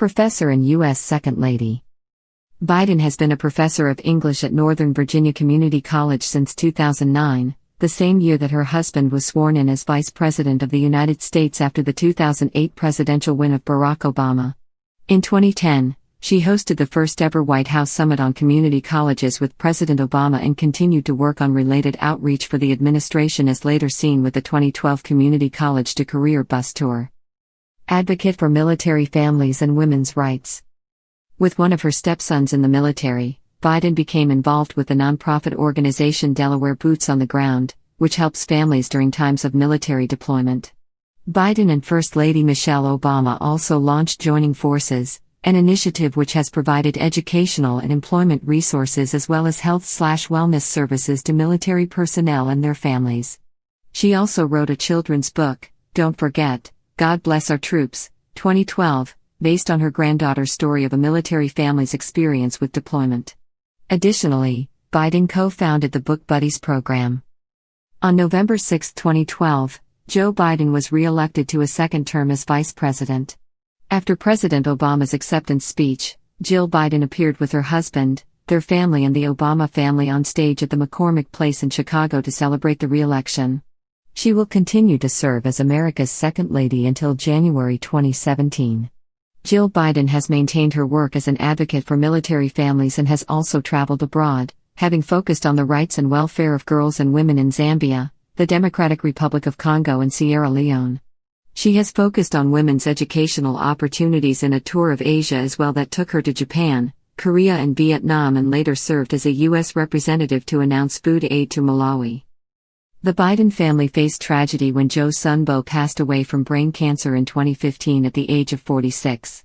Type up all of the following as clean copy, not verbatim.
Professor and U.S. Second Lady. Biden has been a professor of English at Northern Virginia Community College since 2009, the same year that her husband was sworn in as Vice President of the United States after the 2008 presidential win of Barack Obama. In 2010, she hosted the first-ever White House Summit on Community Colleges with President Obama and continued to work on related outreach for the administration as later seen with the 2012 Community College to Career Bus Tour. Advocate for military families and women's rights. With one of her stepsons in the military, Biden became involved with the nonprofit organization Delaware Boots on the Ground, which helps families during times of military deployment. Biden and First Lady Michelle Obama also launched Joining Forces, an initiative which has provided educational and employment resources as well as health/wellness services to military personnel and their families. She also wrote a children's book, Don't Forget, God Bless Our Troops, 2012, based on her granddaughter's story of a military family's experience with deployment. Additionally, Biden co-founded the Book Buddies program. On November 6, 2012, Joe Biden was re-elected to a second term as vice president. After President Obama's acceptance speech, Jill Biden appeared with her husband, their family and the Obama family on stage at the McCormick Place in Chicago to celebrate the re-election. She will continue to serve as America's Second Lady until January 2017. Jill Biden has maintained her work as an advocate for military families and has also traveled abroad, having focused on the rights and welfare of girls and women in Zambia, the Democratic Republic of Congo and Sierra Leone. She has focused on women's educational opportunities in a tour of Asia as well that took her to Japan, Korea and Vietnam and later served as a U.S. representative to announce food aid to Malawi. The Biden family faced tragedy when Joe's son Beau passed away from brain cancer in 2015 at the age of 46.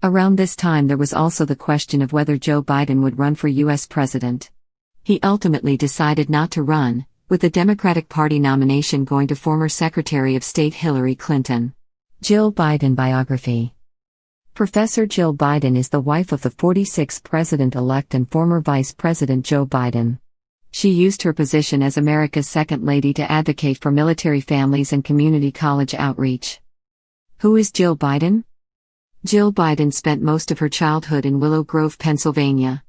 Around this time there was also the question of whether Joe Biden would run for U.S. president. He ultimately decided not to run, with the Democratic Party nomination going to former Secretary of State Hillary Clinton. Jill Biden Biography. Professor Jill Biden is the wife of the 46th president-elect and former Vice President Joe Biden. She used her position as America's Second Lady to advocate for military families and community college outreach. Who is Jill Biden? Jill Biden spent most of her childhood in Willow Grove, Pennsylvania.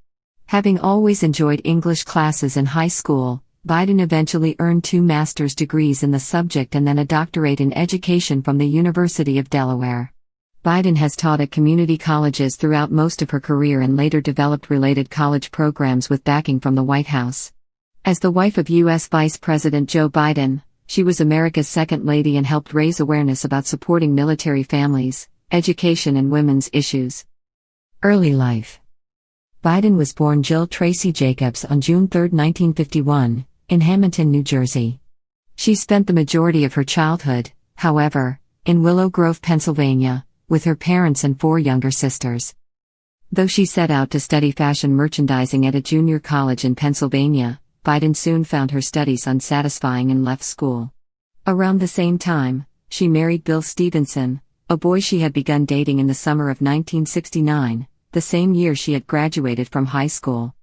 Having always enjoyed English classes in high school, Biden eventually earned 2 master's degrees in the subject and then a doctorate in education from the University of Delaware. Biden has taught at community colleges throughout most of her career and later developed related college programs with backing from the White House. As the wife of U.S. Vice President Joe Biden, she was America's Second Lady and helped raise awareness about supporting military families, education and women's issues. Early life. Biden was born Jill Tracy Jacobs on June 3, 1951, in Hamilton, New Jersey. She spent the majority of her childhood, however, in Willow Grove, Pennsylvania, with her parents and 4 younger sisters. Though she set out to study fashion merchandising at a junior college in Pennsylvania, Biden soon found her studies unsatisfying and left school. Around the same time, she married Bill Stevenson, a boy she had begun dating in the summer of 1969, the same year she had graduated from high school.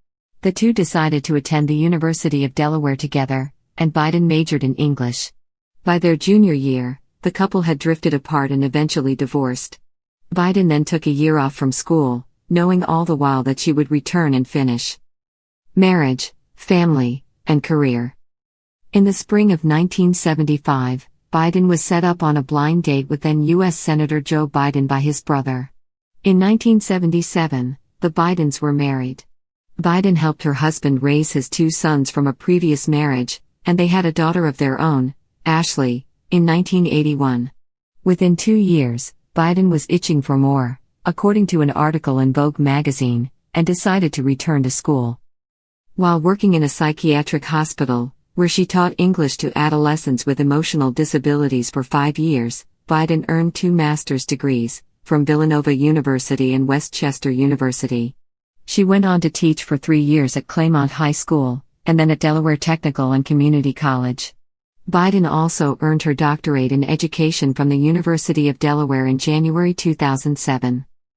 The two decided to attend the University of Delaware together, and Biden majored in English. By their junior year, the couple had drifted apart and eventually divorced. Biden then took a year off from school, knowing all the while that she would return and finish. Marriage, family, and career. In the spring of 1975, Biden was set up on a blind date with then U.S. Senator Joe Biden by his brother. In 1977, the Bidens were married. Biden helped her husband raise his 2 sons from a previous marriage, and they had a daughter of their own, Ashley, in 1981. Within 2 years, Biden was itching for more, according to an article in Vogue magazine, and decided to return to school. While working in a psychiatric hospital, where she taught English to adolescents with emotional disabilities for 5 years, Biden earned 2 master's degrees, from Villanova University and Westchester University. She went on to teach for 3 years at Claymont High School, and then at Delaware Technical and Community College. Biden also earned her doctorate in education from the University of Delaware in January 2007.